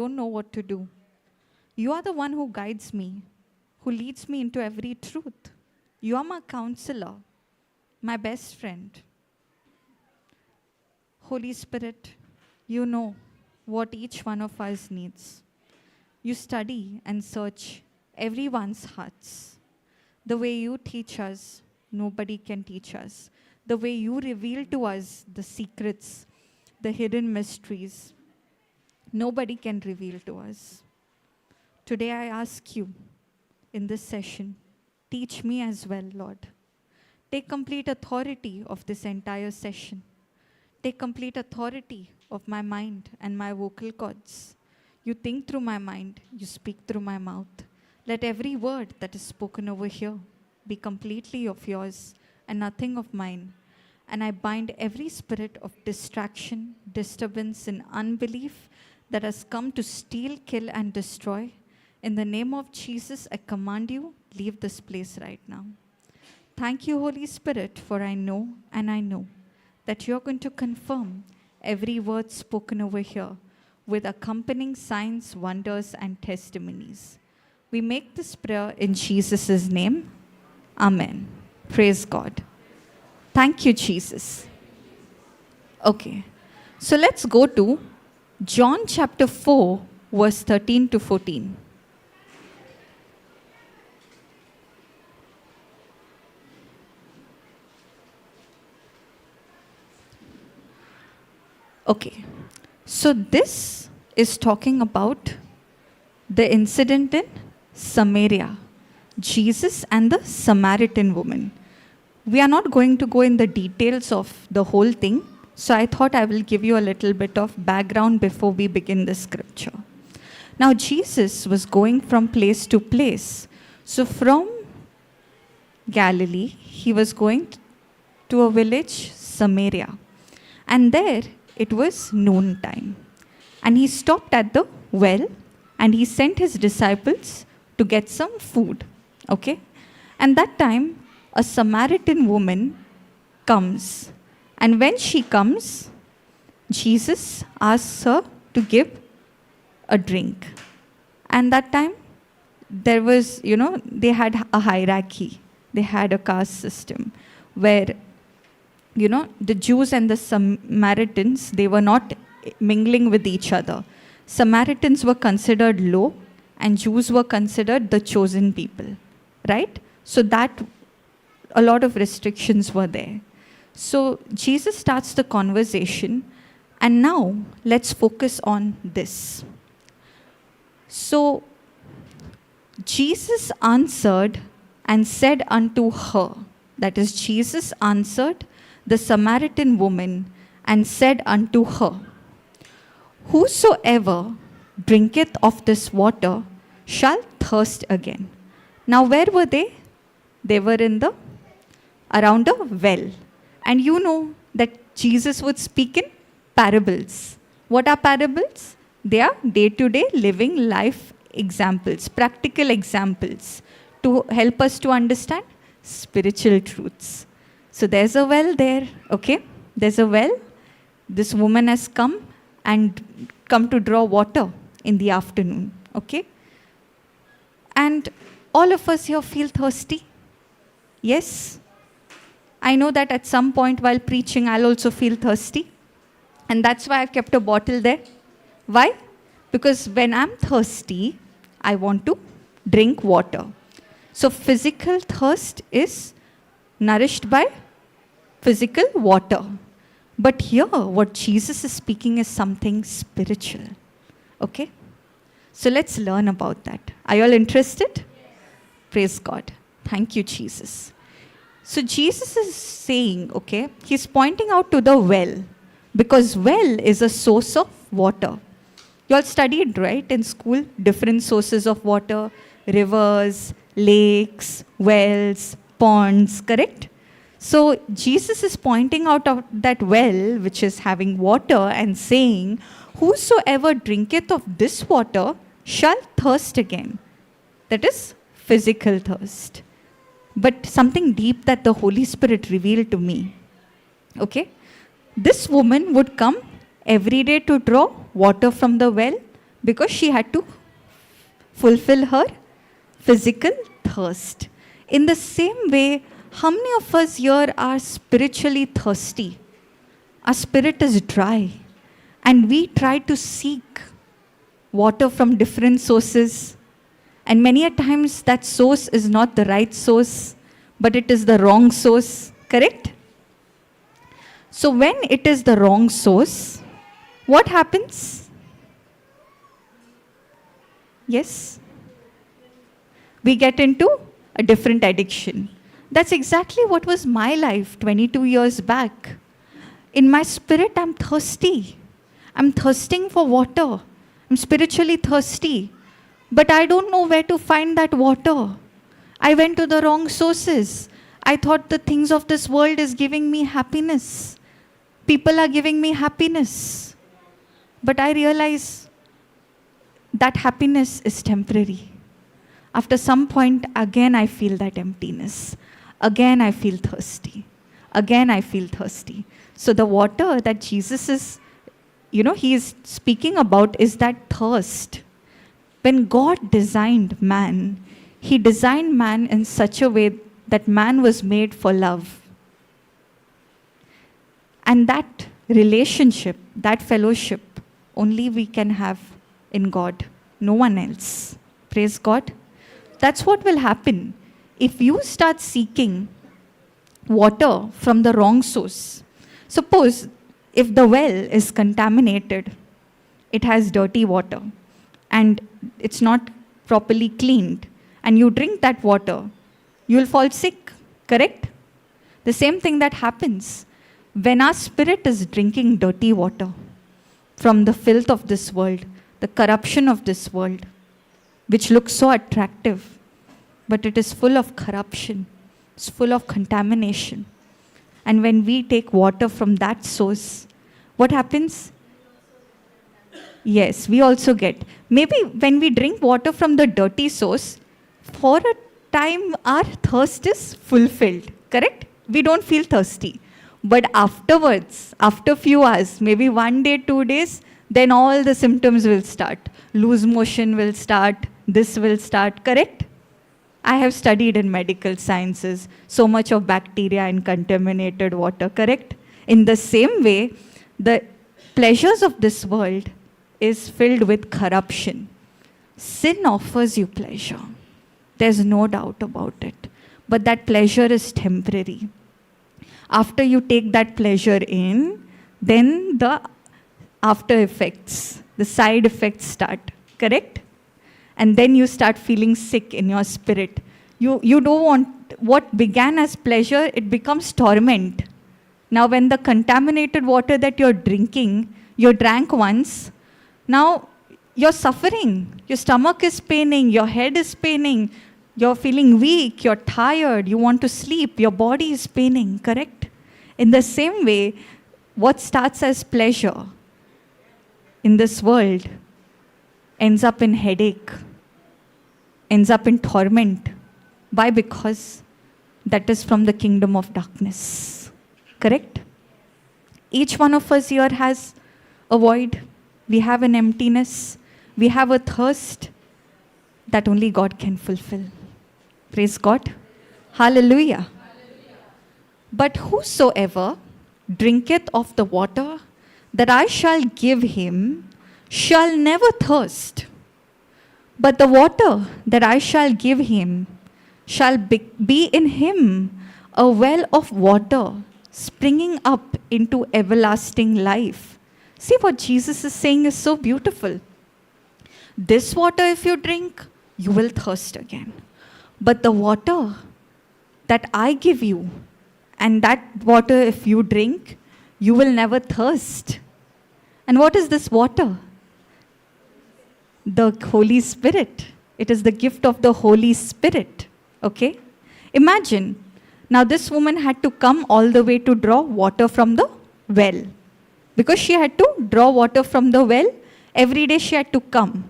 don't know what to do. You are the one who guides me, who leads me into every truth. You are my counselor, my best friend. Holy Spirit, you know what each one of us needs. You study and search everyone's hearts. The way you teach us, nobody can teach us. The way you reveal to us the secrets, the hidden mysteries, nobody can reveal to us. Today I ask you in this session, teach me as well, Lord. Take complete authority of this entire session. Take complete authority of my mind and my vocal cords. You think through my mind, you speak through my mouth. Let every word that is spoken over here be completely of yours and nothing of mine. And I bind every spirit of distraction, disturbance, and unbelief that has come to steal, kill, and destroy. In the name of Jesus, I command you, leave this place right now. Thank you, Holy Spirit, for I know and I know that you're going to confirm every word spoken over here with accompanying signs, wonders, and testimonies. We make this prayer in Jesus' name. Amen. Praise God. Thank you, Jesus. Okay, so let's go to John chapter 4, verse 13 to 14. Okay, so this is talking about the incident in Samaria, Jesus and the Samaritan woman. We are not going to go in the details of the whole thing, so I thought I will give you a little bit of background before we begin the scripture. Now, Jesus was going from place to place. So from Galilee, he was going to a village, Samaria. And there, it was noontime. And he stopped at the well and he sent his disciples to get some food. Okay? And that time, a Samaritan woman comes. And when she comes, Jesus asks her to give a drink. And that time, there was, they had a hierarchy. They had a caste system where, the Jews and the Samaritans, they were not mingling with each other. Samaritans were considered low and Jews were considered the chosen people, right? So that a lot of restrictions were there. So Jesus starts the conversation, and now let's focus on this. So Jesus answered and said unto her, that is, Jesus answered the Samaritan woman and said unto her, whosoever drinketh of this water shall thirst again. Now where were they? They were around a well. And you know that Jesus would speak in parables. What are parables? They are day-to-day living life examples, practical examples to help us to understand spiritual truths. So there's a well there, okay? There's a well. This woman has come to draw water in the afternoon, okay? And all of us here feel thirsty. Yes? I know that at some point while preaching, I'll also feel thirsty. And that's why I've kept a bottle there. Why? Because when I'm thirsty, I want to drink water. So physical thirst is nourished by physical water. But here, what Jesus is speaking is something spiritual. Okay? So let's learn about that. Are you all interested? Praise God. Thank you, Jesus. So Jesus is saying, okay, he's pointing out to the well, because well is a source of water. You all studied, right, in school, different sources of water, rivers, lakes, wells, ponds, correct? So Jesus is pointing out of that well, which is having water, and saying, whosoever drinketh of this water shall thirst again. That is physical thirst. But something deep that the Holy Spirit revealed to me. Okay? This woman would come every day to draw water from the well, Because she had to fulfill her physical thirst. In the same way, how many of us here are spiritually thirsty? Our spirit is dry, and we try to seek water from different sources. And many a times that source is not the right source, but it is the wrong source, correct? So when it is the wrong source, what happens? Yes? We get into a different addiction. That's exactly what was my life 22 years back. In my spirit, I'm thirsty. I'm thirsting for water. I'm spiritually thirsty. But I don't know where to find that water. I went to the wrong sources. I thought the things of this world is giving me happiness. People are giving me happiness. But I realize that happiness is temporary. After some point, again I feel that emptiness. Again I feel thirsty. Again I feel thirsty. So the water that Jesus is, he is speaking about is that thirst. When God designed man, he designed man in such a way that man was made for love. And that relationship, that fellowship, only we can have in God, no one else. Praise God. That's what will happen. If you start seeking water from the wrong source, suppose if the well is contaminated, it has dirty water, and it's not properly cleaned, and you drink that water, you will fall sick, correct? The same thing that happens when our spirit is drinking dirty water from the filth of this world, the corruption of this world, which looks so attractive, but it is full of corruption, it's full of contamination. And when we take water from that source, what happens? Yes, we also get. Maybe when we drink water from the dirty source, for a time our thirst is fulfilled, correct? We don't feel thirsty. But afterwards, after few hours, maybe 1 day, 2 days, then all the symptoms will start. Loose motion will start, this will start, correct? I have studied in medical sciences, so much of bacteria in contaminated water, correct? In the same way, the pleasures of this world is filled with corruption. Sin offers you pleasure. There's no doubt about it. But that pleasure is temporary. After you take that pleasure in, then the after effects, the side effects start, correct? And then you start feeling sick in your spirit. You don't want, what began as pleasure, it becomes torment. Now when the contaminated water that you're drinking, you drank once, now you're suffering. Your stomach is paining, your head is paining, you're feeling weak, you're tired, you want to sleep, your body is paining, correct? In the same way, what starts as pleasure in this world ends up in headache, ends up in torment. Why? Because that is from the kingdom of darkness. Correct? Each one of us here has a void. We have an emptiness. We have a thirst that only God can fulfill. Praise God. Hallelujah. But whosoever drinketh of the water that I shall give him shall never thirst. But the water that I shall give him shall be in him a well of water springing up into everlasting life. See what Jesus is saying is so beautiful. This water, if you drink, you will thirst again. But the water that I give you, and that water, if you drink, you will never thirst. And what is this water? The Holy Spirit. It is the gift of the Holy Spirit. Okay? Imagine, now this woman had to come all the way to draw water from the well. Because she had to draw water from the well, every day she had to come.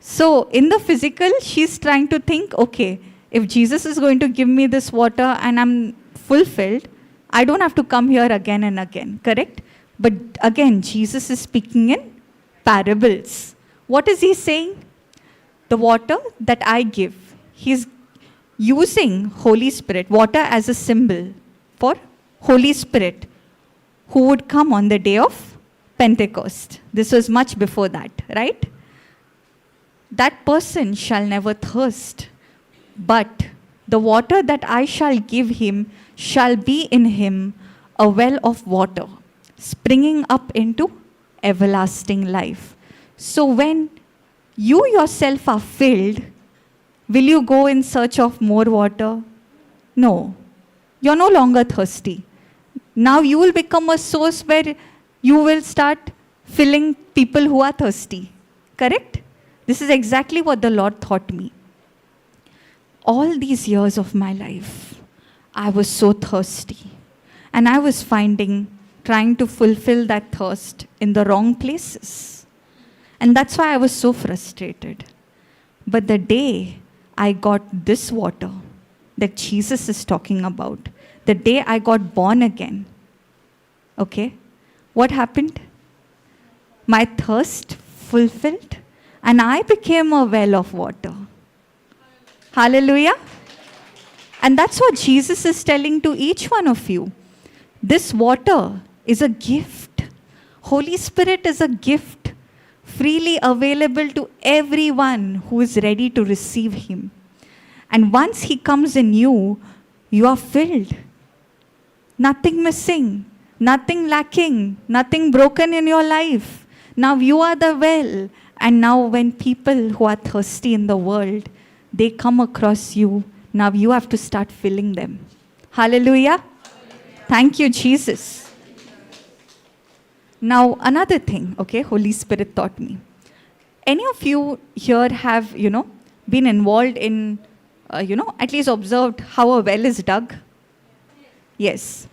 So in the physical, she's trying to think, okay, if Jesus is going to give me this water and I'm fulfilled, I don't have to come here again and again, correct? But again, Jesus is speaking in parables. What is he saying? The water that I give. He's using Holy Spirit, water as a symbol for Holy Spirit, who would come on the day of Pentecost. This was much before that, right? That person shall never thirst, but the water that I shall give him shall be in him a well of water, springing up into everlasting life. So when you yourself are filled, will you go in search of more water? No. You're no longer thirsty. Now you will become a source where you will start filling people who are thirsty. Correct? This is exactly what the Lord taught me. All these years of my life, I was so thirsty. And I was trying to fulfill that thirst in the wrong places. And that's why I was so frustrated. But the day I got this water that Jesus is talking about, the day I got born again, okay, what happened? My thirst fulfilled, and I became a well of water. Hallelujah. And that's what Jesus is telling to each one of you. This water is a gift. Holy Spirit is a gift, freely available to everyone who is ready to receive him. And once he comes in you, you are filled. Nothing missing, nothing lacking, nothing broken in your life. Now you are the well. And now when people who are thirsty in the world, they come across you, now you have to start filling them. Hallelujah. Thank you, Jesus. Now, another thing, okay, Holy Spirit taught me. Any of you here have, been involved in, at least observed how a well is dug? Yes.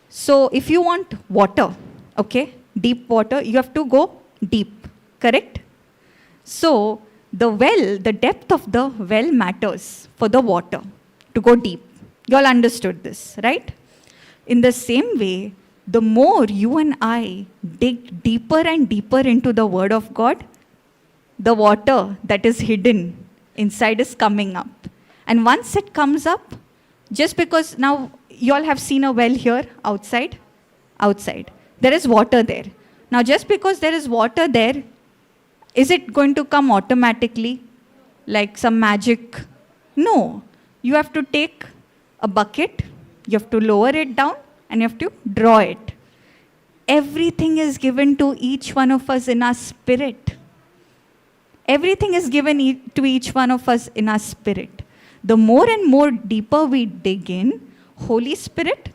So, if you want water, okay, deep water, you have to go deep, correct? So, the depth of the well matters for the water to go deep. You all understood this, right? In the same way, the more you and I dig deeper and deeper into the Word of God, the water that is hidden inside is coming up. And once it comes up, just because now you all have seen a well here outside, there is water there. Now just because there is water there, is it going to come automatically like some magic? No. You have to take a bucket, you have to lower it down, and you have to draw it. Everything is given to each one of us in our spirit. Everything is given to each one of us in our spirit. The more and more deeper we dig in, Holy Spirit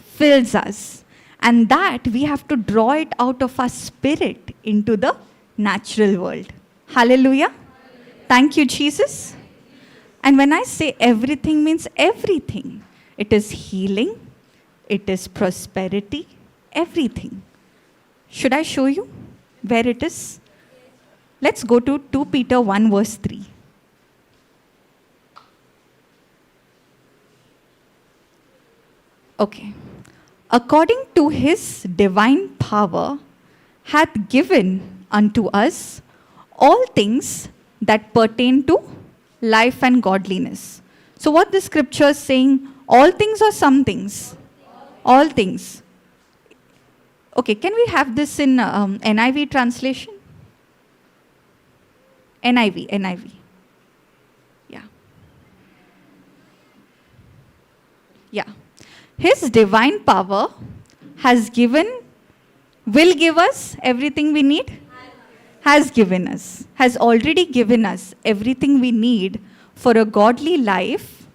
fills us. And that we have to draw it out of our spirit into the natural world. Hallelujah. Thank you, Jesus. And when I say everything, means everything. It is healing. It is prosperity. Everything. Should I show you where it is? Let's go to 2 Peter 1 verse 3. Okay. According to his divine power hath given unto us all things that pertain to life and godliness. So what the scripture is saying, all things or some things? All things. Okay, can we have this in NIV translation? NIV. Yeah. Yeah. His divine power will give us everything we need. Has already given us everything we need for a godly life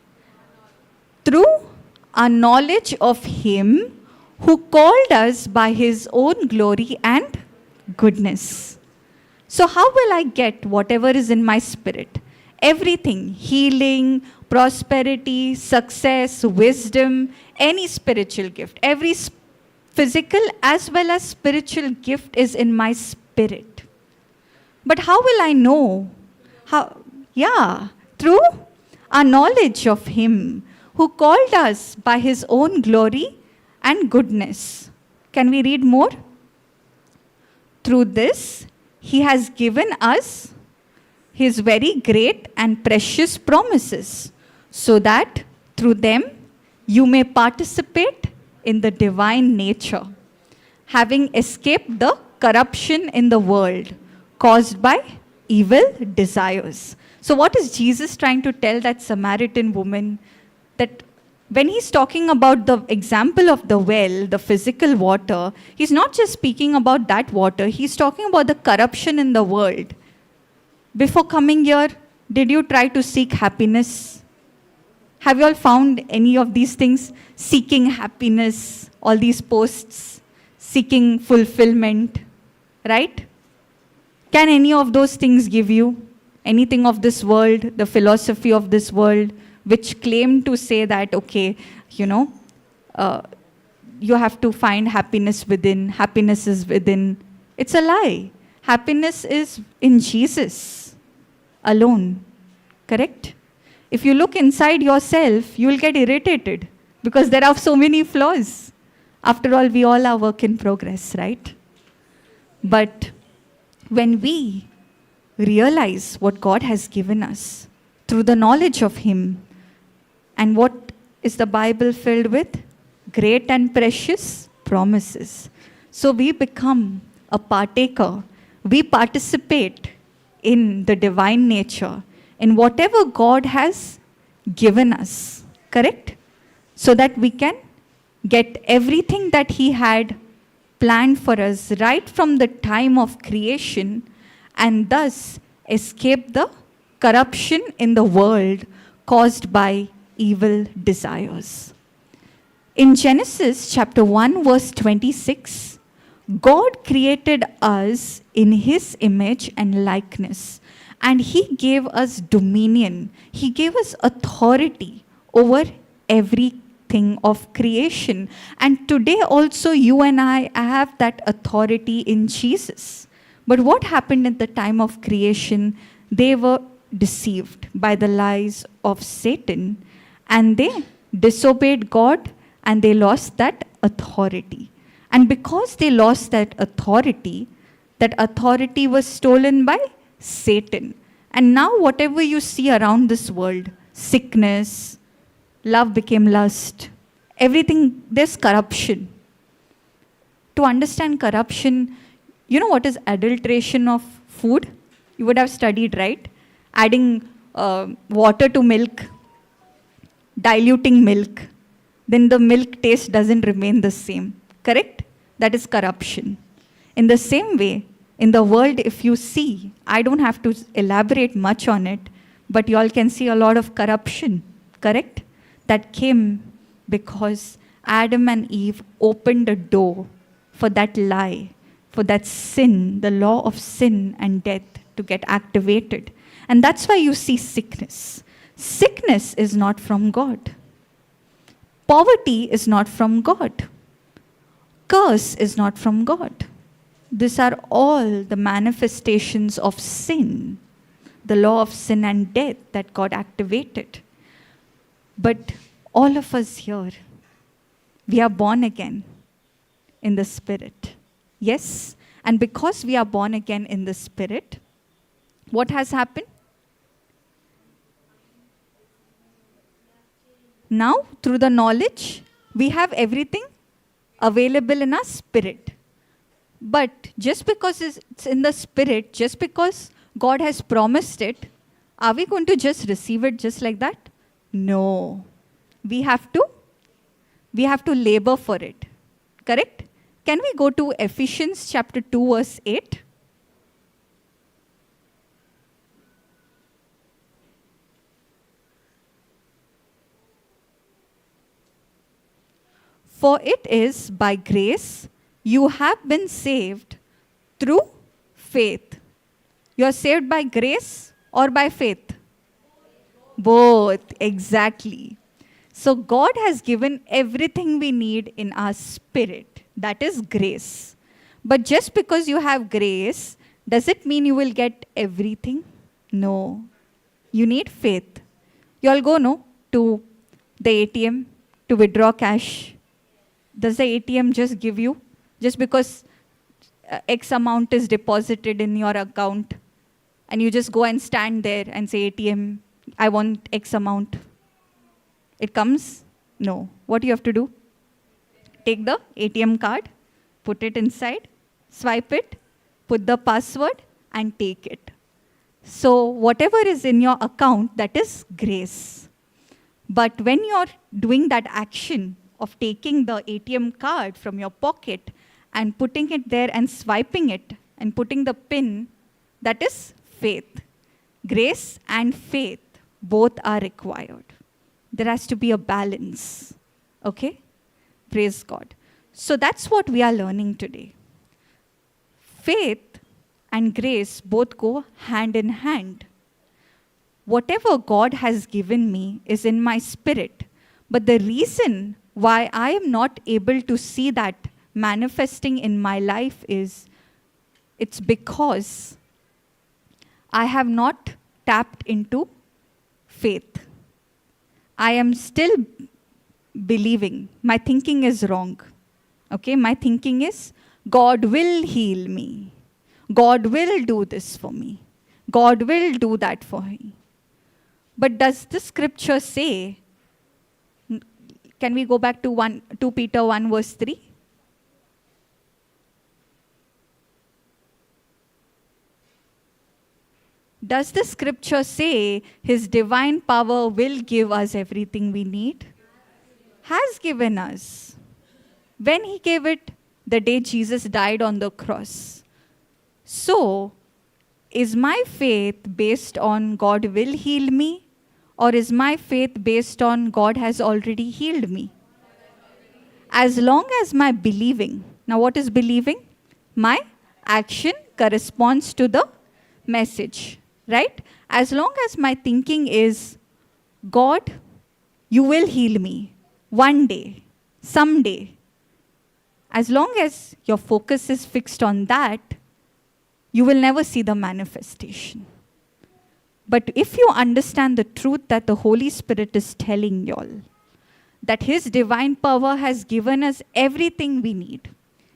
through our knowledge of him who called us by his own glory and goodness. So how will I get whatever is in my spirit? Everything, healing, prosperity, success, wisdom, any spiritual gift, every physical as well as spiritual gift is in my spirit. But how will I know? Through our knowledge of him who called us by his own glory and goodness. Can we read more? Through this, He has given us His very great and precious promises, so that through them you may participate in the divine nature, having escaped the corruption in the world caused by evil desires. So, what is Jesus trying to tell that Samaritan woman? That when he's talking about the example of the well, the physical water, he's not just speaking about that water, he's talking about the corruption in the world. Before coming here, did you try to seek happiness? Have you all found any of these things? Seeking happiness, all these posts, seeking fulfillment, right? Can any of those things give you anything of this world, the philosophy of this world, which claim to say that, okay, you have to find happiness within, happiness is within. It's a lie. Happiness is in Jesus alone, correct? If you look inside yourself, you will get irritated because there are so many flaws. After all, we all are work in progress, right? But when we realize what God has given us through the knowledge of Him, and what is the Bible filled with? Great and precious promises. So we become a partaker. We participate in the divine nature, in whatever God has given us, correct? So that we can get everything that He had planned for us right from the time of creation, and thus escape the corruption in the world caused by evil desires. In Genesis chapter 1 verse 26, God created us in His image and likeness, and He gave us dominion. He gave us authority over everything of creation. And today also you and I have that authority in Jesus. But what happened at the time of creation? They were deceived by the lies of Satan, and they disobeyed God, and they lost that authority. And because they lost that authority was stolen by Satan. And now whatever you see around this world, sickness, love became lust, everything, there's corruption. To understand corruption, you know what is adulteration of food? You would have studied, right? Adding water to milk, diluting milk, then the milk taste doesn't remain the same, correct? That is corruption. In the same way, in the world, if you see, I don't have to elaborate much on it, but you all can see a lot of corruption, correct? That came because Adam and Eve opened a door for that lie, for that sin, the law of sin and death to get activated. And that's why you see sickness. Sickness is not from God. Poverty is not from God. Curse is not from God. These are all the manifestations of sin, the law of sin and death that God activated. But all of us here, we are born again in the Spirit. Yes, and because we are born again in the Spirit, what has happened? Now, through the knowledge, we have everything available in our spirit. But just because it's in the Spirit, just because God has promised it, are we going to just receive it just like that? No. We have to labor for it. Correct? Can we go to Ephesians chapter 2 verse 8? For it is by grace you have been saved through faith. You are saved by grace or by faith? Both, exactly. So God has given everything we need in our spirit. That is grace. But just because you have grace, does it mean you will get everything? No. You need faith. You all go, no, to the ATM to withdraw cash. Does the ATM just give you? Just because X amount is deposited in your account, and you just go and stand there and say, ATM, I want X amount. It comes? No. What do you have to do? Take the ATM card, put it inside, swipe it, put the password, and take it. So whatever is in your account, that is grace. But when you're doing that action of taking the ATM card from your pocket and putting it there and swiping it and putting the pin, that is faith. Grace and faith, both are required. There has to be a balance. Okay? Praise God. So that's what we are learning today. Faith and grace both go hand in hand. Whatever God has given me is in my spirit. But the reason why I am not able to see that manifesting in my life is, it's because I have not tapped into faith. I am still believing. My thinking is wrong. Okay, my thinking is, God will heal me. God will do this for me. God will do that for me. But does the scripture say, can we go back to 2 Peter 1 verse 3? Does the scripture say his divine power will give us everything we need? Has given us. When he gave it, the day Jesus died on the cross. So, is my faith based on God will heal me? Or is my faith based on God has already healed me? As long as my believing. Now what is believing? My action corresponds to the message. Right? As long as my thinking is, God, you will heal me. One day. Someday. As long as your focus is fixed on that, you will never see the manifestation. But if you understand the truth that the Holy Spirit is telling y'all, that his divine power has given us everything we need.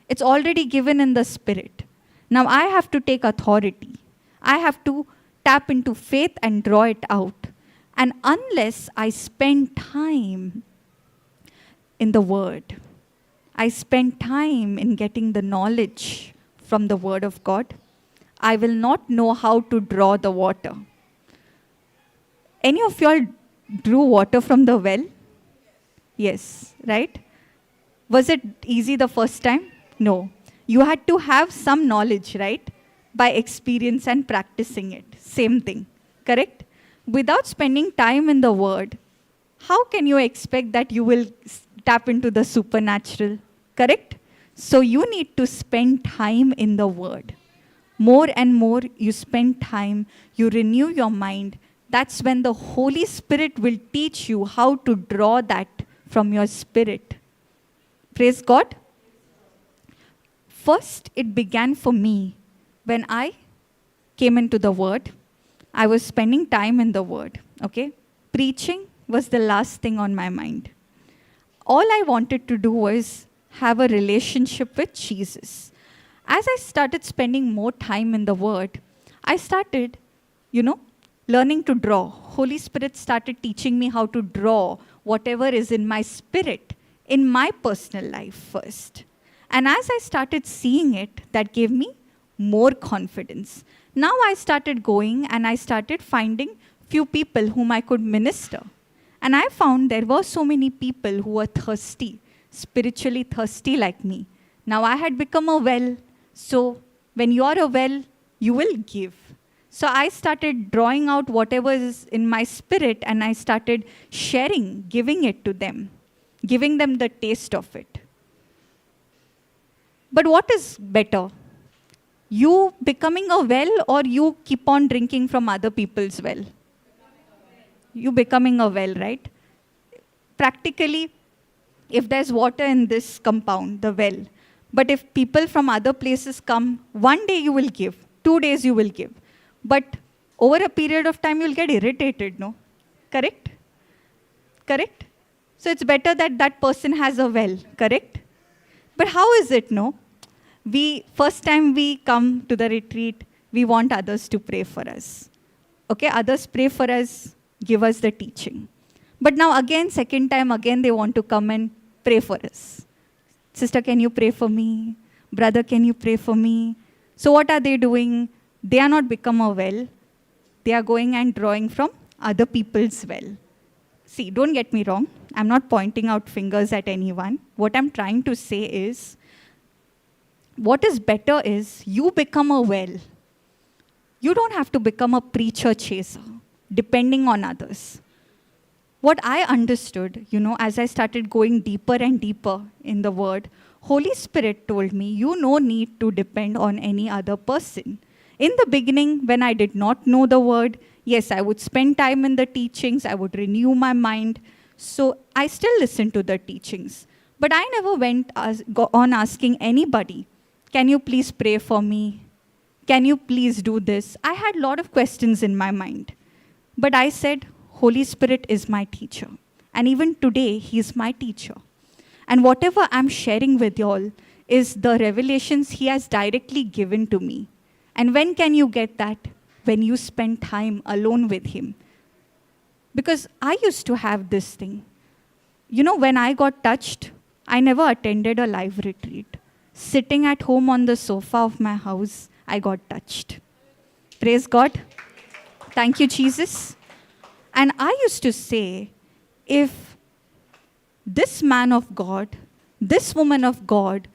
It's already given in the Spirit. Now I have to take authority. I have to tap into faith and draw it out. And unless I spend time in the Word, I spend time in getting the knowledge from the Word of God, I will not know how to draw the water. Any of y'all drew water from the well? Yes, right? Was it easy the first time? No. You had to have some knowledge, right? By experience and practicing it. Same thing, correct? Without spending time in the Word, how can you expect that you will tap into the supernatural, correct? So you need to spend time in the Word. More and more you spend time, you renew your mind. That's when the Holy Spirit will teach you how to draw that from your spirit. Praise God. First, it began for me when I came into the Word. I was spending time in the Word, okay? Preaching was the last thing on my mind. All I wanted to do was have a relationship with Jesus. As I started spending more time in the Word, I started, learning to draw. Holy Spirit started teaching me how to draw whatever is in my spirit, in my personal life first. And as I started seeing it, that gave me more confidence. Now I started going and I started finding few people whom I could minister. And I found there were so many people who were thirsty, spiritually thirsty like me. Now I had become a well. So when you are a well, you will give. So I started drawing out whatever is in my spirit and I started sharing, giving it to them, giving them the taste of it. But what is better? You becoming a well or you keep on drinking from other people's well? You becoming a well, right? Practically, if there's water in this compound, the well, but if people from other places come, one day you will give, 2 days you will give. But over a period of time, you'll get irritated, no? Correct? Correct? So it's better that that person has a well, correct? But how is it, no? First time we come to the retreat, we want others to pray for us. Okay, others pray for us, give us the teaching. But now again, second time, again they want to come and pray for us. Sister, can you pray for me? Brother, can you pray for me? So what are they doing? They are not become a well. They are going and drawing from other people's well. See, don't get me wrong. I'm not pointing out fingers at anyone. What I'm trying to say is, what is better is you become a well. You don't have to become a preacher chaser, depending on others. What I understood, as I started going deeper and deeper in the word, Holy Spirit told me, you no need to depend on any other person. In the beginning, when I did not know the word, yes, I would spend time in the teachings, I would renew my mind. So I still listened to the teachings. But I never went on asking anybody, can you please pray for me? Can you please do this? I had a lot of questions in my mind. But I said, Holy Spirit is my teacher. And even today, He is my teacher. And whatever I'm sharing with y'all is the revelations He has directly given to me. And when can you get that? When you spend time alone with Him. Because I used to have this thing. When I got touched, I never attended a live retreat. Sitting at home on the sofa of my house, I got touched. Praise God. Thank you, Jesus. And I used to say, if this man of God, this woman of God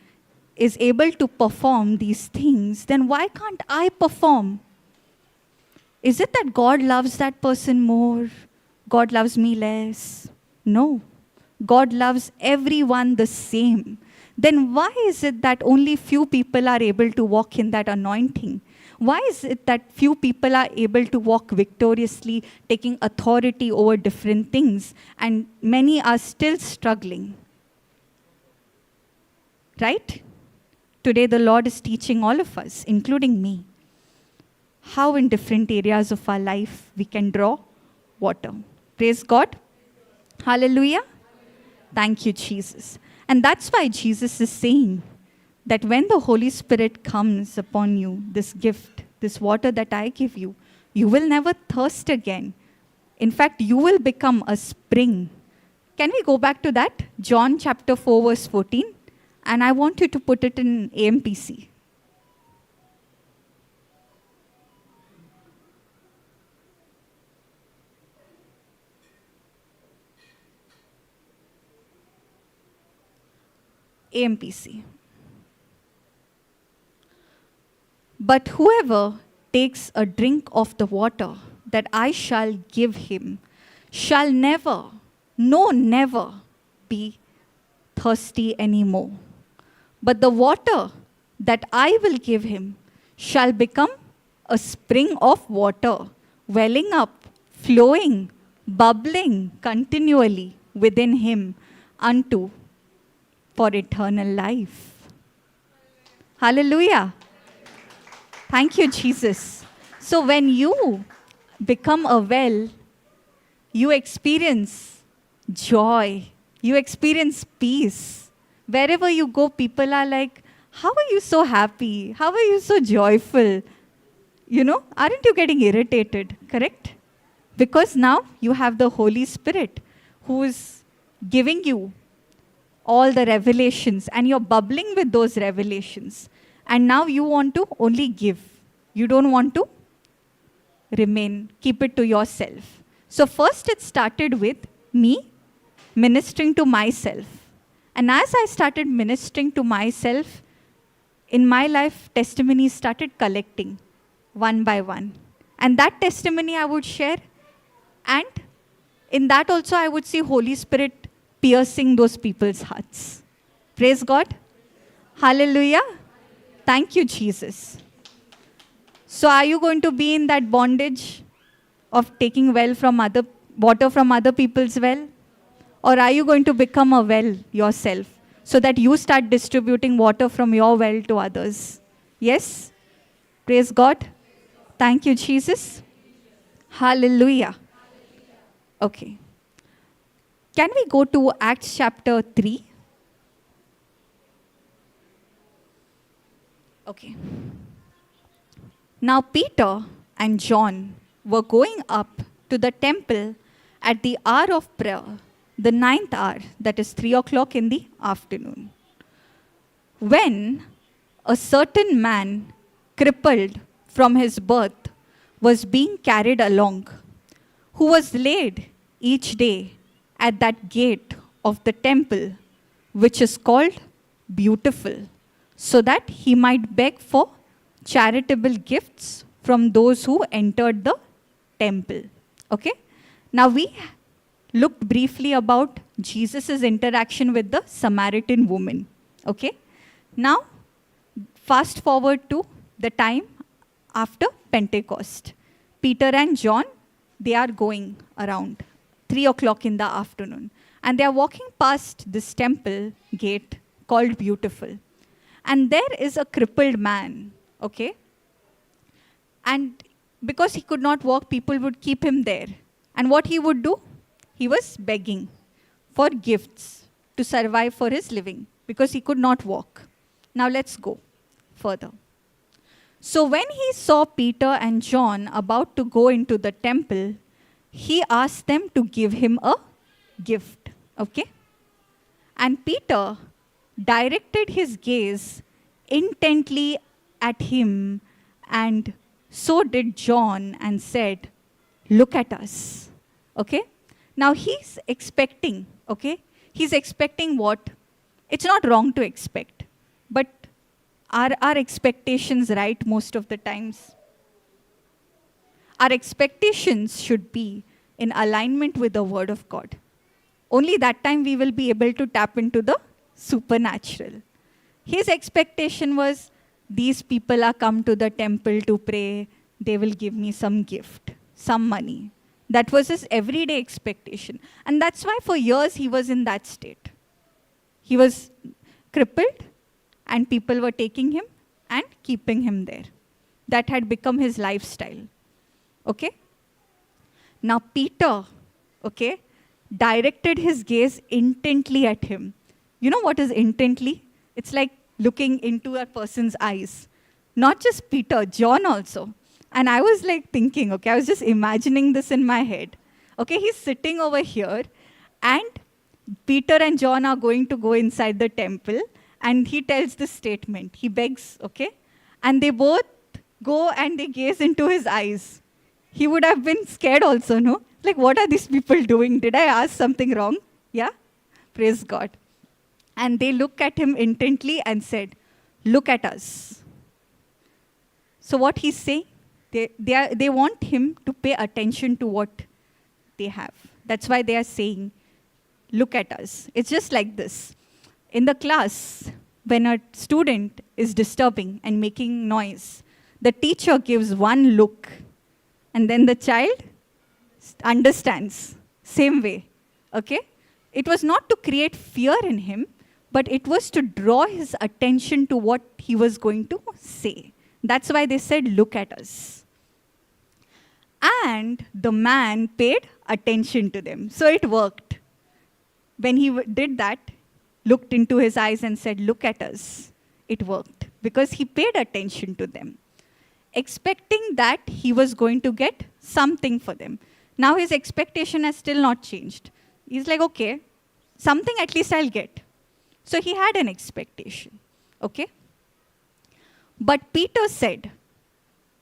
is able to perform these things, then why can't I perform? Is it that God loves that person more? God loves me less? No. God loves everyone the same. Then why is it that only few people are able to walk in that anointing? Why is it that few people are able to walk victoriously, taking authority over different things, and many are still struggling? Right? Today the Lord is teaching all of us, including me, how in different areas of our life we can draw water. Praise God. Hallelujah. Thank you, Jesus. And that's why Jesus is saying that when the Holy Spirit comes upon you, this gift, this water that I give you, you will never thirst again. In fact, you will become a spring. Can we go back to that? John chapter 4, verse 14. And I want you to put it in AMPC. AMPC. But whoever takes a drink of the water that I shall give him shall never, no, never be thirsty anymore. But the water that I will give him shall become a spring of water, welling up, flowing, bubbling continually within him unto for eternal life. Hallelujah. Thank you, Jesus. So when you become a well, you experience joy. You experience peace. Wherever you go, people are like, how are you so happy? How are you so joyful? Aren't you getting irritated? Correct? Because now you have the Holy Spirit who is giving you all the revelations and you're bubbling with those revelations. And now you want to only give. You don't want to remain, keep it to yourself. So first it started with me ministering to myself. And as I started ministering to myself, in my life, testimonies started collecting one by one. And that testimony I would share. And in that also I would see Holy Spirit piercing those people's hearts. Praise God. Hallelujah. Thank you, Jesus. So are you going to be in that bondage of taking water from other people's well? Or are you going to become a well yourself so that you start distributing water from your well to others? Yes? Praise God. Thank you, Jesus. Hallelujah. Okay. Can we go to Acts chapter 3? Okay. Now Peter and John were going up to the temple at the hour of prayer, the ninth hour, that is 3 o'clock in the afternoon. When a certain man, crippled from his birth, was being carried along, who was laid each day at that gate of the temple, which is called Beautiful, so that he might beg for charitable gifts from those who entered the temple. Okay? Now we looked briefly about Jesus' interaction with the Samaritan woman. Okay? Now, fast forward to the time after Pentecost. Peter and John, they are going around 3 o'clock in the afternoon. And they are walking past this temple gate called Beautiful. And there is a crippled man, okay? And because he could not walk, people would keep him there. And what he would do? He was begging for gifts to survive for his living because he could not walk. Now let's go further. So when he saw Peter and John about to go into the temple, he asked them to give him a gift, okay? And Peter directed his gaze intently at him, and so did John, and said, "Look at us." Okay? Now he's expecting, okay? He's expecting what? It's not wrong to expect, but are our expectations right most of the times? Our expectations should be in alignment with the Word of God. Only that time we will be able to tap into the supernatural. His expectation was, these people are come to the temple to pray, they will give me some gift, some money. That was his everyday expectation. And that's why for years he was in that state. He was crippled and people were taking him and keeping him there. That had become his lifestyle. Okay? Now Peter, okay, directed his gaze intently at him. You know what is intently? It's like looking into a person's eyes. Not just Peter, John also. And I was like thinking, okay, I was just imagining this in my head. Okay, he's sitting over here and Peter and John are going to go inside the temple and he tells this statement. He begs, okay? And they both go and they gaze into his eyes. He would have been scared also, no? Like, what are these people doing? Did I ask something wrong? Yeah? Praise God. And they look at him intently and said, "Look at us." So what he's saying, they want him to pay attention to what they have. That's why they are saying, "Look at us." It's just like this. In the class, when a student is disturbing and making noise, the teacher gives one look, and then the child understands. Same way. Okay? It was not to create fear in him, but it was to draw his attention to what he was going to say. That's why they said, "Look at us." And the man paid attention to them. So it worked. When he did that, looked into his eyes and said, "Look at us," it worked. Because he paid attention to them, expecting that he was going to get something for them. Now his expectation has still not changed. He's like, okay, something at least I'll get. So he had an expectation. Okay? But Peter said,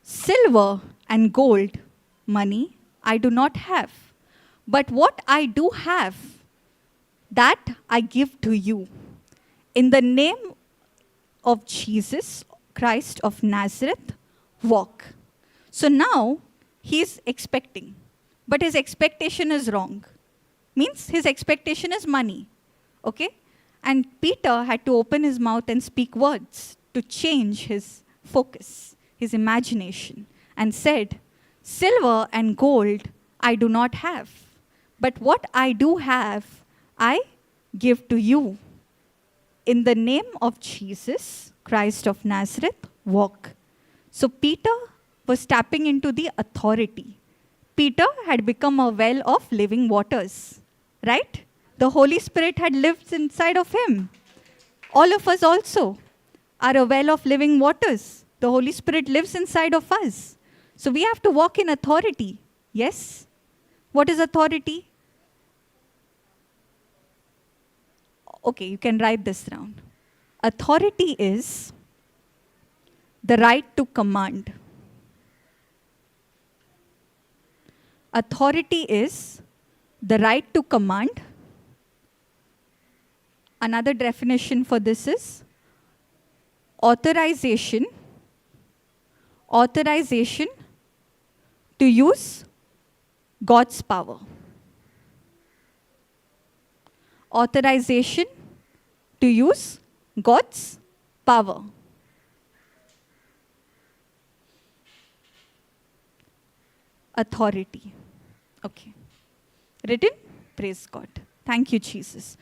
"Silver and gold, money, I do not have. But what I do have, that I give to you. In the name of Jesus Christ of Nazareth, walk." So now he's expecting. But his expectation is wrong. Means his expectation is money. Okay? And Peter had to open his mouth and speak words to change his focus, his imagination, and said, "Silver and gold I do not have, but what I do have, I give to you. In the name of Jesus Christ of Nazareth, walk." So Peter was tapping into the authority. Peter had become a well of living waters, right? The Holy Spirit had lived inside of him. All of us also. are a well of living waters. The Holy Spirit lives inside of us. So we have to walk in authority. Yes? What is authority? Okay, you can write this down. Authority is the right to command. Authority is the right to command. Another definition for this is authorization to use God's power. Authorization to use God's power. Authority. Okay. Written? Praise God. Thank you, Jesus.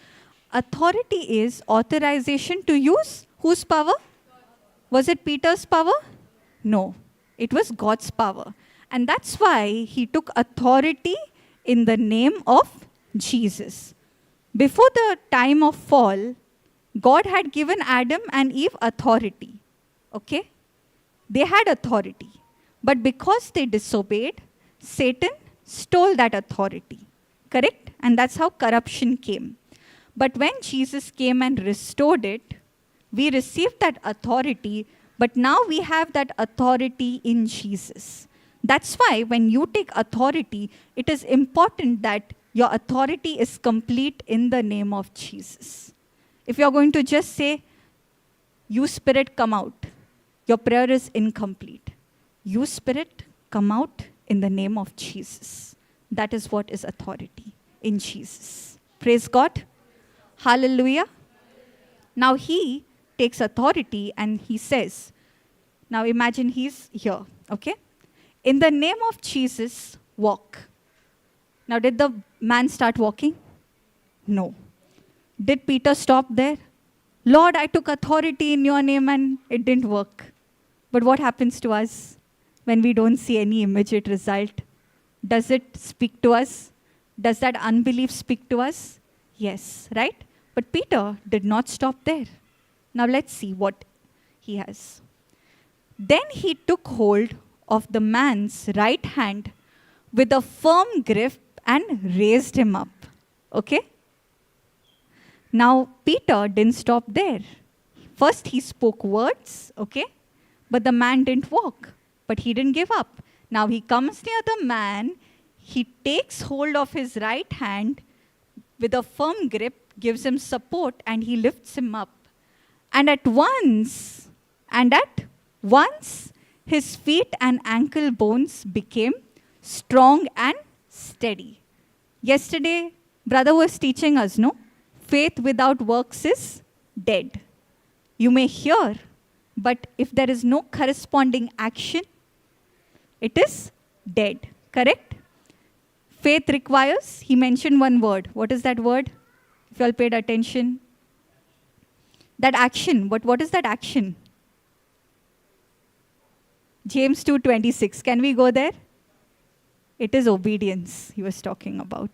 Authority is authorization to use whose power? Was it Peter's power? No. It was God's power. And that's why he took authority in the name of Jesus. Before the time of fall, God had given Adam and Eve authority. Okay? They had authority. But because they disobeyed, Satan stole that authority. Correct? And that's how corruption came. But when Jesus came and restored it, we received that authority, but now we have that authority in Jesus. That's why when you take authority, it is important that your authority is complete in the name of Jesus. If you're going to just say, you spirit come out, your prayer is incomplete. You spirit come out in the name of Jesus. That is what is authority in Jesus. Praise God. Hallelujah. Now he takes authority and he says, now imagine he's here, okay? In the name of Jesus, walk. Now did the man start walking? No. Did Peter stop there? Lord, I took authority in your name and it didn't work. But what happens to us when we don't see any immediate result? Does it speak to us? Does that unbelief speak to us? Yes, right? But Peter did not stop there. Now let's see what he has. Then he took hold of the man's right hand with a firm grip and raised him up. Okay? Now Peter didn't stop there. First he spoke words, okay? But the man didn't walk. But he didn't give up. Now he comes near the man, he takes hold of his right hand with a firm grip, gives him support, and he lifts him up. And at once, his feet and ankle bones became strong and steady. Yesterday, brother was teaching us, no? Faith without works is dead. You may hear, but if there is no corresponding action, it is dead. Correct? Faith requires, he mentioned one word. What is that word? If you all paid attention. That action. But what is that action? James 2:26. Can we go there? It is obedience he was talking about.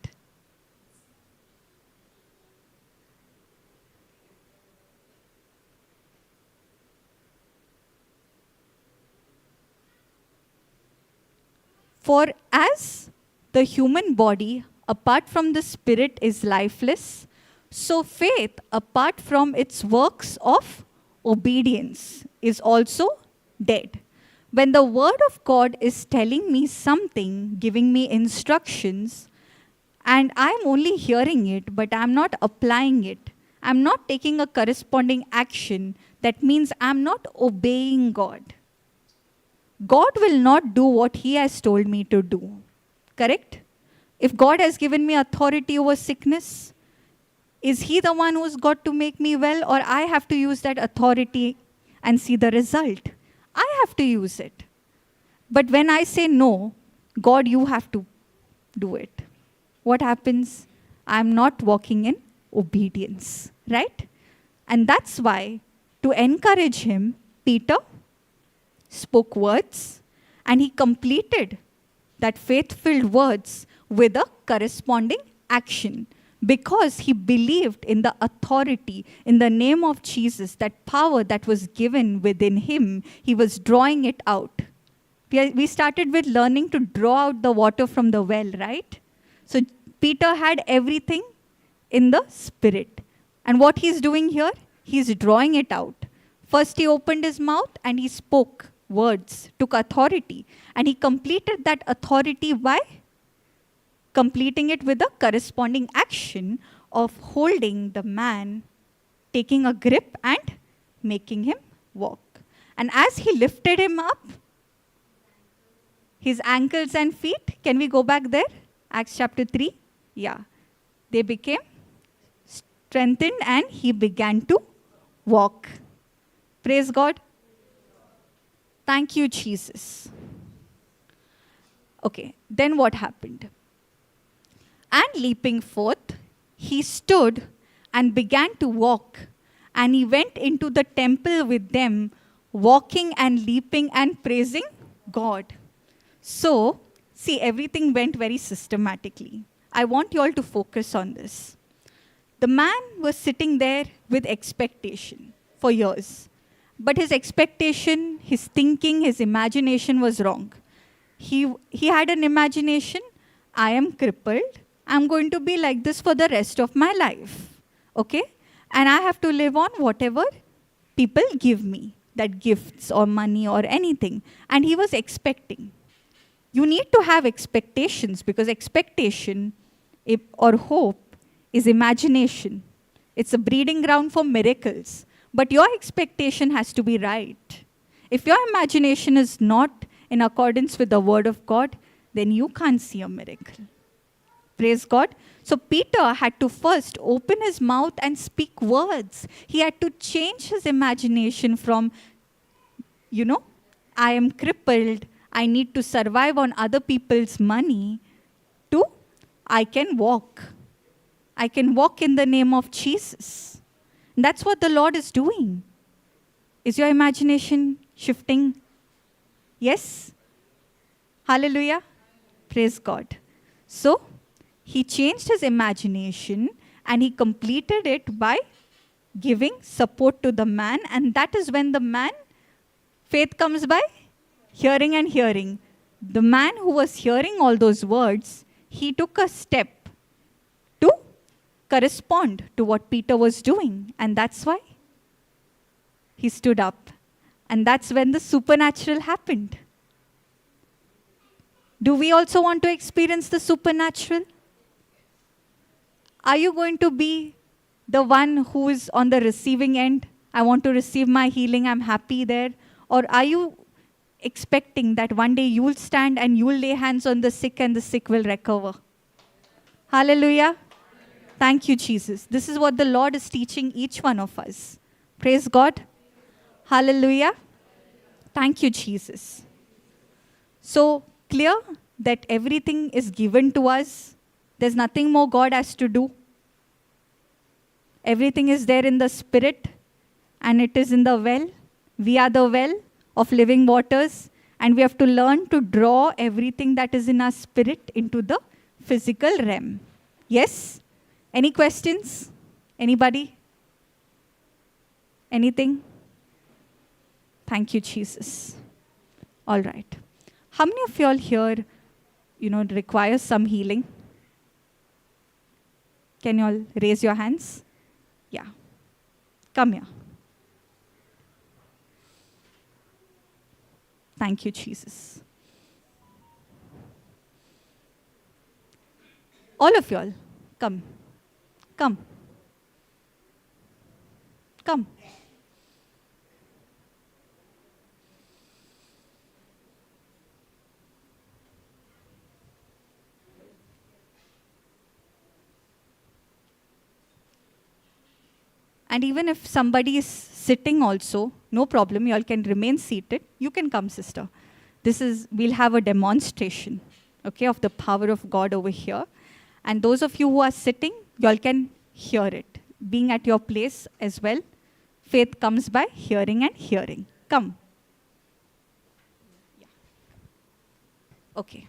For as the human body, apart from the spirit, is lifeless, so faith, apart from its works of obedience, is also dead. When the word of God is telling me something, giving me instructions, and I'm only hearing it, but I'm not applying it, I'm not taking a corresponding action, that means I'm not obeying God. God will not do what he has told me to do. Correct? If God has given me authority over sickness, is he the one who's got to make me well, or I have to use that authority and see the result? I have to use it. But when I say no, God, you have to do it. What happens? I'm not walking in obedience, right? And that's why, to encourage him, Peter spoke words, and he completed that faith-filled words with a corresponding action. Because he believed in the authority, in the name of Jesus, that power that was given within him, he was drawing it out. We started with learning to draw out the water from the well, right? So Peter had everything in the spirit. And what he's doing here, he's drawing it out. First he opened his mouth and he spoke words, took authority. And he completed that authority by completing it with a corresponding action of holding the man, taking a grip and making him walk. And as he lifted him up, his ankles and feet, can we go back there? Acts chapter 3. Yeah. They became strengthened and he began to walk. Praise God. Thank you, Jesus. Okay, then what happened? And leaping forth, he stood and began to walk. And he went into the temple with them, walking and leaping and praising God. So, see, everything went very systematically. I want you all to focus on this. The man was sitting there with expectation for years. But his expectation, his thinking, his imagination was wrong. He had an imagination, I am crippled. I'm going to be like this for the rest of my life. Okay? And I have to live on whatever people give me, that gifts or money or anything. And he was expecting. You need to have expectations because expectation or hope is imagination. It's a breeding ground for miracles. But your expectation has to be right. If your imagination is not in accordance with the word of God, then you can't see a miracle. Praise God. So Peter had to first open his mouth and speak words. He had to change his imagination from, I am crippled, I need to survive on other people's money, to I can walk. I can walk in the name of Jesus. And that's what the Lord is doing. Is your imagination shifting? Yes? Hallelujah. Praise God. So, he changed his imagination and he completed it by giving support to the man. And that is when the man, faith comes by hearing and hearing. The man who was hearing all those words, he took a step to correspond to what Peter was doing. And that's why he stood up. And that's when the supernatural happened. Do we also want to experience the supernatural? Are you going to be the one who is on the receiving end? I want to receive my healing, I'm happy there. Or are you expecting that one day you'll stand and you'll lay hands on the sick and the sick will recover? Hallelujah. Thank you, Jesus. This is what the Lord is teaching each one of us. Praise God. Hallelujah. Thank you, Jesus. So clear that everything is given to us. There's nothing more God has to do. Everything is there in the Spirit, and it is in the well. We are the well of living waters, and we have to learn to draw everything that is in our spirit into the physical realm. Yes? Any questions? Anybody? Anything? Thank you, Jesus. All right. How many of you all here, require some healing? Can you all raise your hands? Yeah. Come here. Thank you, Jesus. All of you all, come. Come. Come. And even if somebody is sitting also, no problem, you all can remain seated. You can come, sister. We'll have a demonstration, okay, of the power of God over here. And those of you who are sitting, you all can hear it. Being at your place as well, faith comes by hearing and hearing. Come. Yeah. Okay.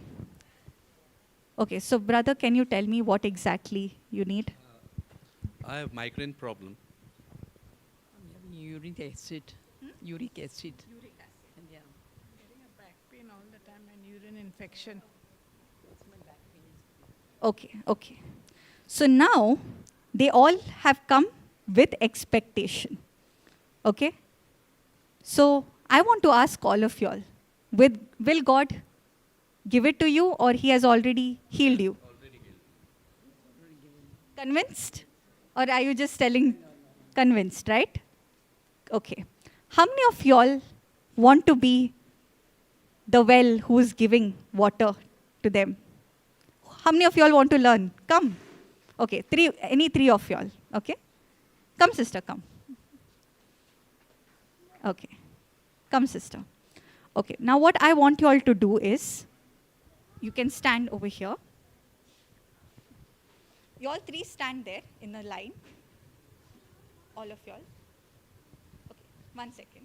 Okay, so brother, can you tell me what exactly you need? I have migraine problem. I'm having uric acid. Uric acid. And yeah, Getting a back pain all the time and urine infection. it's my back pain. Okay, okay. So now they all have come with expectation. Okay? So I want to ask all of y'all, will God give it to you or he has already healed you? Already healed. Convinced? Or are you just telling convinced, right? Okay. How many of y'all want to be the well who is giving water to them? How many of y'all want to learn? Come. Okay, any three of y'all. Okay? Come, sister, come. Okay. Come, sister. Okay, now what I want you all to do is, you can stand over here. You all three stand there in a line. All of y'all. Okay, 1 second.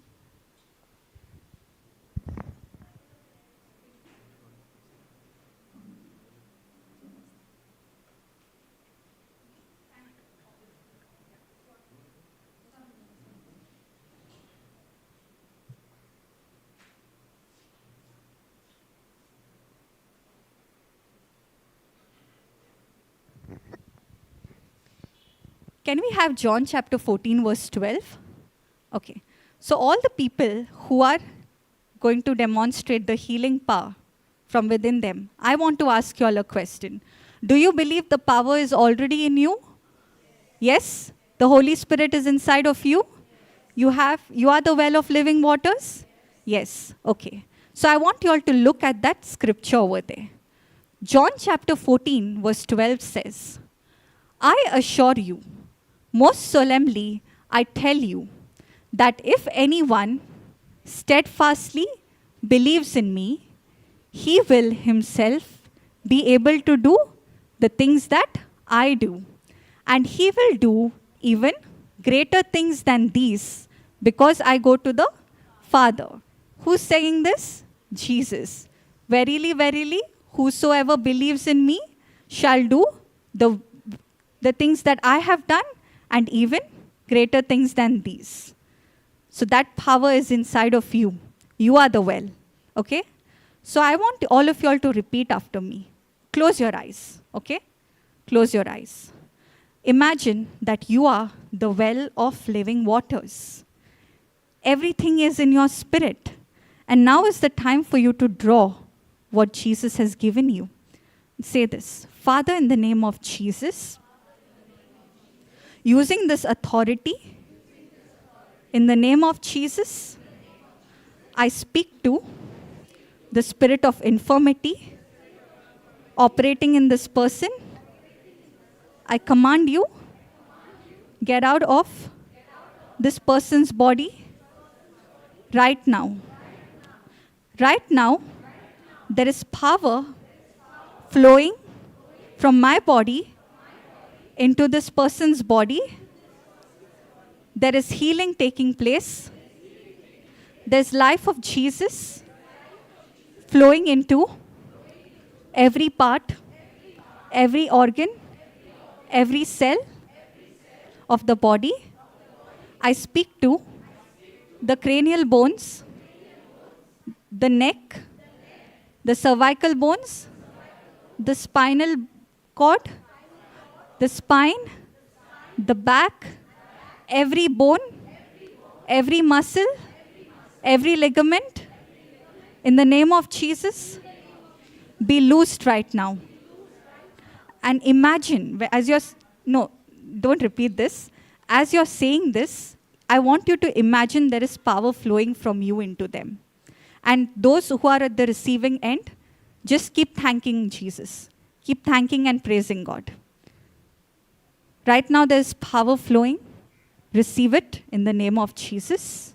Can we have John chapter 14, verse 12? Okay. So all the people who are going to demonstrate the healing power from within them, I want to ask you all a question. Do you believe the power is already in you? Yes? The Holy Spirit is inside of you? You are the well of living waters? Yes. Okay. So I want you all to look at that scripture over there. John chapter 14, verse 12 says, I assure you, most solemnly, I tell you, that if anyone steadfastly believes in me, he will himself be able to do the things that I do. And he will do even greater things than these, because I go to the Father. Who's saying this? Jesus. Verily, verily, whosoever believes in me shall do the things that I have done, and even greater things than these. So that power is inside of you. You are the well. Okay? So I want all of you all to repeat after me. Close your eyes. Okay? Close your eyes. Imagine that you are the well of living waters. Everything is in your spirit. And now is the time for you to draw what Jesus has given you. Say this. Father, in the name of Jesus, using this authority, in the name of Jesus, I speak to the spirit of infirmity operating in this person. I command you, get out of this person's body right now. Right now, there is power flowing from my body into this person's body. There is healing taking place. There's life of Jesus flowing into every part, every organ, every cell of the body. I speak to the cranial bones, the neck, the cervical bones, the spinal cord, the spine, the back, every bone, every muscle, every ligament, in the name of Jesus, be loosed right now. And imagine, as you're, no, don't repeat this. As you're saying this, I want you to imagine there is power flowing from you into them. And those who are at the receiving end, just keep thanking Jesus. Keep thanking and praising God. Right now there's power flowing. Receive it in the name of Jesus.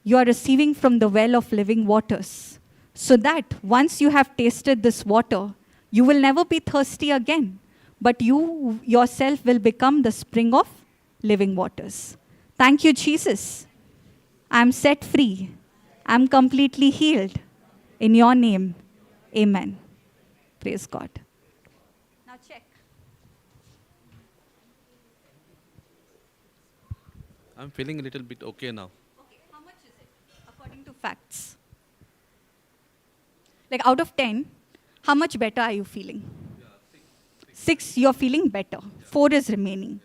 You are receiving from the well of living waters, so that once you have tasted this water, you will never be thirsty again, but you yourself will become the spring of living waters. Thank you, Jesus. I am set free. I am completely healed in your name. Amen. Praise God. Now check. I'm feeling a little bit okay now. Okay, how much is it according to facts? Like out of 10, how much better are you feeling? 6, you're feeling better. 4 is remaining.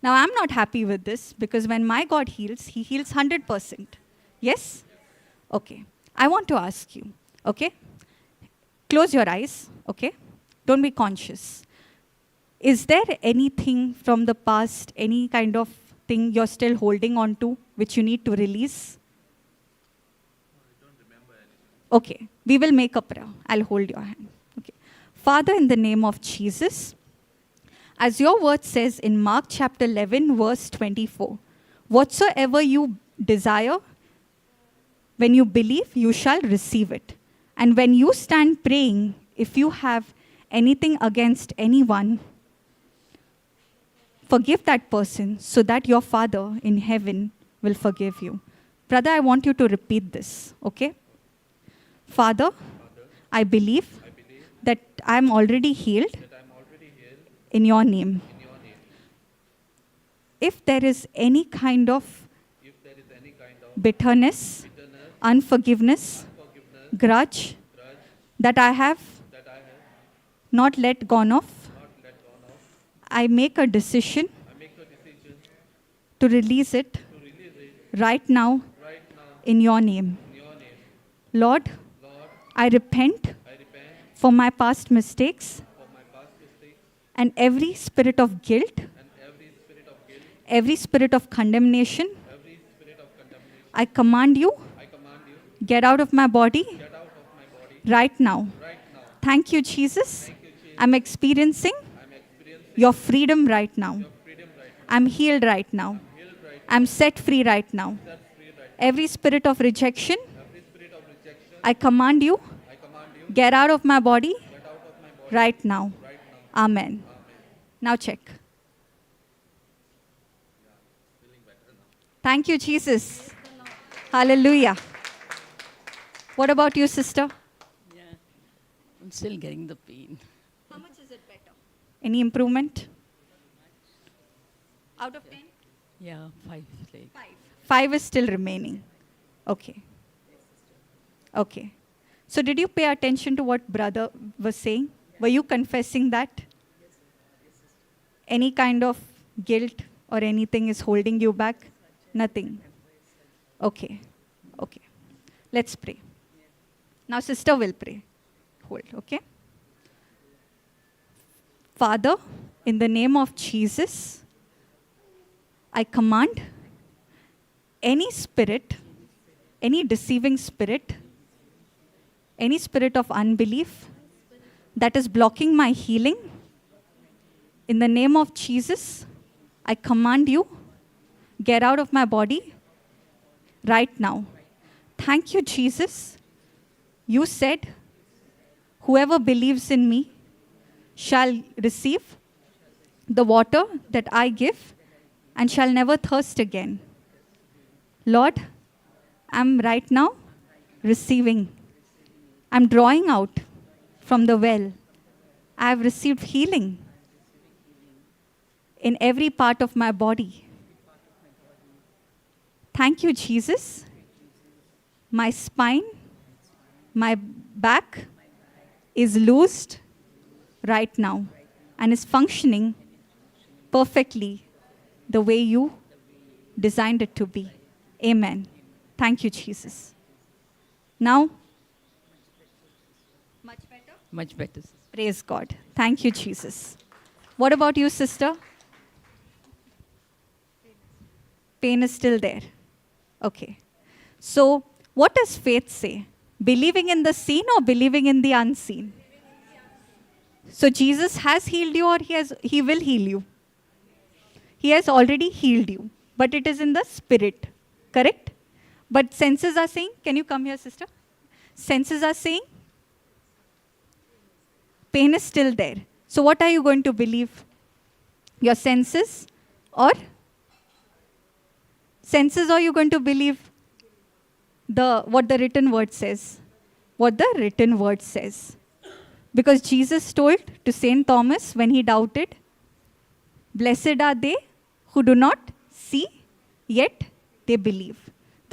Now, I'm not happy with this because when my God heals, He heals 100%. Yes? Okay. I want to ask you, okay? Close your eyes, okay? Don't be conscious. Is there anything from the past, any kind of thing you're still holding on to, which you need to release? Okay. We will make a prayer. I'll hold your hand. Okay. Father, in the name of Jesus, as your word says in Mark chapter 11, verse 24, whatsoever you desire, when you believe, you shall receive it. And when you stand praying, if you have anything against anyone, forgive that person so that your Father in heaven will forgive you. Brother, I want you to repeat this, okay? Father, I believe that I am already healed in your name. If there is any kind of bitterness, unforgiveness, grudge that I have not let gone of, I make a decision to release it right now in your name. Lord, I repent for my past mistakes and every spirit of guilt, every spirit of condemnation. I command you, get out of my body right now. Thank you, Jesus. I'm experiencing your freedom right now. I'm healed right now. I'm set free right now. Every spirit of rejection, I command you, get out of my body right now. Amen. Now check. Thank you, Jesus. Hallelujah. What about you, sister? Yeah. I'm still getting the pain. How much is it better? Any improvement? Out of 10? Yeah, 5. Like. 5. 5 is still remaining. Okay. Okay. So did you pay attention to what brother was saying? Were you confessing that? Any kind of guilt or anything is holding you back? Nothing. Okay. Okay. Let's pray. Now sister will pray. Hold, okay? Father, in the name of Jesus, I command any spirit, any deceiving spirit, any spirit of unbelief that is blocking my healing, in the name of Jesus, I command you, get out of my body right now. Thank you, Jesus. You said, whoever believes in me shall receive the water that I give and shall never thirst again. Lord, I'm right now receiving. I'm drawing out from the well. I have received healing in every part of my body. Thank you, Jesus. My spine, my back is loosed right now and is functioning perfectly the way you designed it to be. Amen. Thank you, Jesus. Now, much better? Much better. Praise God. Thank you, Jesus. What about you, sister? Pain is still there. Okay. So, what does faith say? Believing in the seen or believing in the unseen? So, Jesus has healed you or he will heal you? He has already healed you. But it is in the spirit. Correct? But senses are saying, can you come here, sister? Senses are saying, pain is still there. So what are you going to believe? Your senses or you're going to believe what the written word says? What the written word says. Because Jesus told to St. Thomas when he doubted, "Blessed are they who do not see, yet they believe."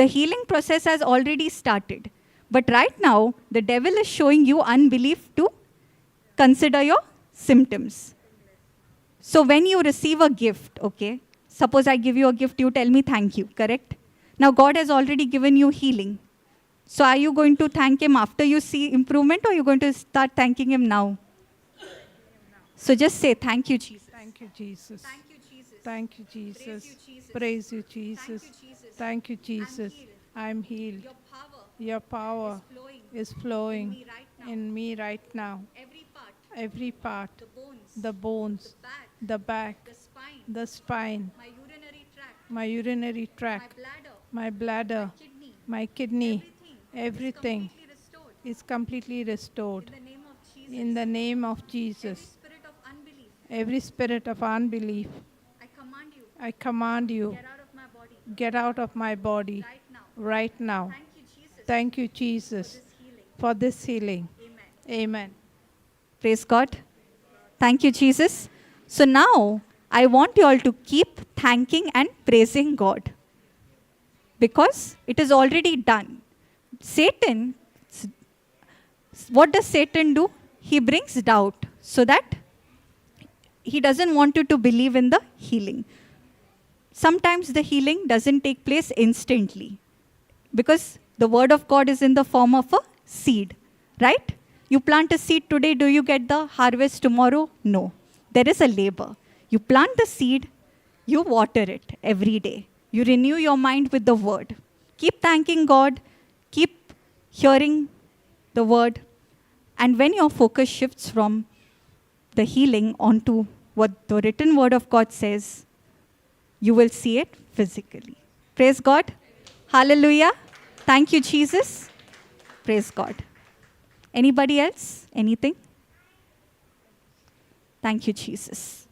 The healing process has already started. But right now, the devil is showing you unbelief to consider your symptoms. So when you receive a gift, okay, suppose I give you a gift, you tell me thank you, correct? Now God has already given you healing. So are you going to thank him after you see improvement, or are you going to start thanking him now? So just say, "Thank you, Jesus." Thank you, Jesus. Thank you, Jesus. Thank you, Jesus. Praise you, Jesus. Praise you, Jesus. Thank you, Jesus. Thank you, Jesus. I'm healed. Your power Your power is is flowing me right now. in me right now. Every part, Every part, the bones, the bones, back, the back, the spine, the spine, my urinary tract, my urinary my tract, bladder, my bladder, kidney, my kidney, everything everything completely restored. is completely In restored. the name of Jesus. In the name of Every Jesus, spirit of unbelief, every spirit of unbelief, I command you, I command you, get out of my body get out of my body right now. right now. Thank you, Jesus, Thank you, for Jesus, this healing. for this healing. Amen. Amen. Praise God. Thank you, Jesus. So now I want you all to keep thanking and praising God, because it is already done. Satan, what does Satan do? He brings doubt so that he doesn't want you to believe in the healing. Sometimes the healing doesn't take place instantly, because the word of God is in the form of a seed, right? You plant a seed today, do you get the harvest tomorrow? No. There is a labor. You plant the seed, you water it every day. You renew your mind with the word. Keep thanking God, keep hearing the word, and when your focus shifts from the healing onto what the written word of God says, you will see it physically. Praise God. Hallelujah. Thank you, Jesus. Praise God. Anybody else? Anything? Thank you, Jesus.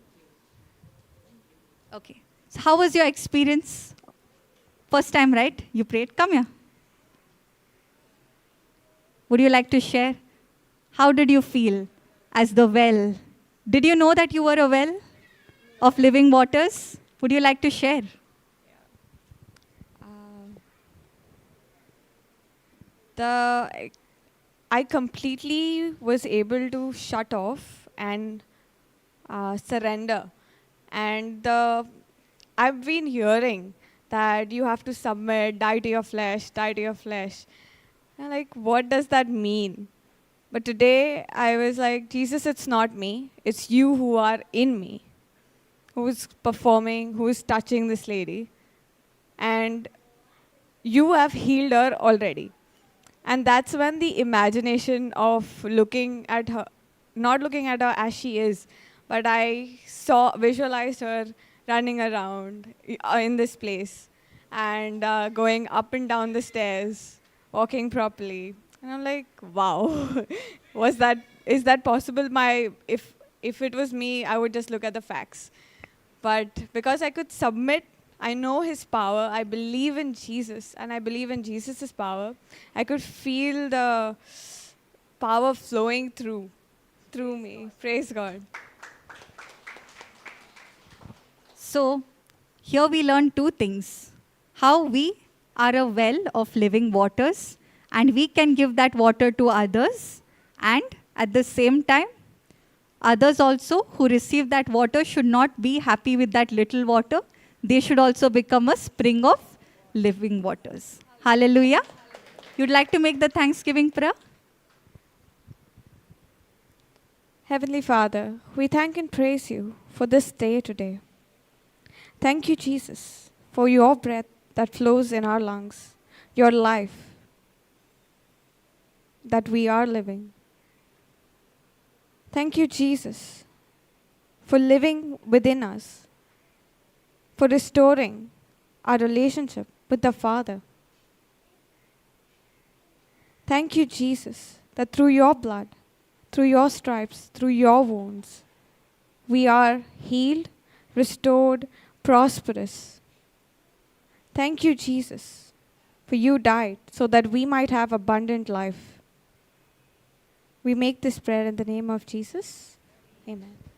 Okay. So how was your experience? First time, right? You prayed? Come here. Would you like to share? How did you feel as the well? Did you know that you were a well of living waters? Would you like to share? The I completely was able to shut off and surrender. And I've been hearing that you have to submit, die to your flesh, die to your flesh. And like, what does that mean? But today I was like, Jesus, it's not me. It's you who are in me, who is performing, who is touching this lady. And you have healed her already. And that's when the imagination of looking at her, not looking at her as she is, but I visualized her running around in this place and going up and down the stairs, walking properly. And I'm like, wow, is that possible? If it was me, I would just look at the facts. But because I could submit, I know his power, I believe in Jesus, and I believe in Jesus' power, I could feel the power flowing through me. Praise God. So, here we learn two things: how we are a well of living waters, and we can give that water to others, and at the same time, others also who receive that water should not be happy with that little water. They should also become a spring of living waters. Hallelujah. You'd like to make the Thanksgiving prayer? Heavenly Father, we thank and praise you for this day today. Thank you, Jesus, for your breath that flows in our lungs, your life that we are living. Thank you, Jesus, for living within us, for restoring our relationship with the Father. Thank you, Jesus, that through your blood, through your stripes, through your wounds, we are healed, restored, prosperous. Thank you, Jesus, for you died so that we might have abundant life. We make this prayer in the name of Jesus. Amen.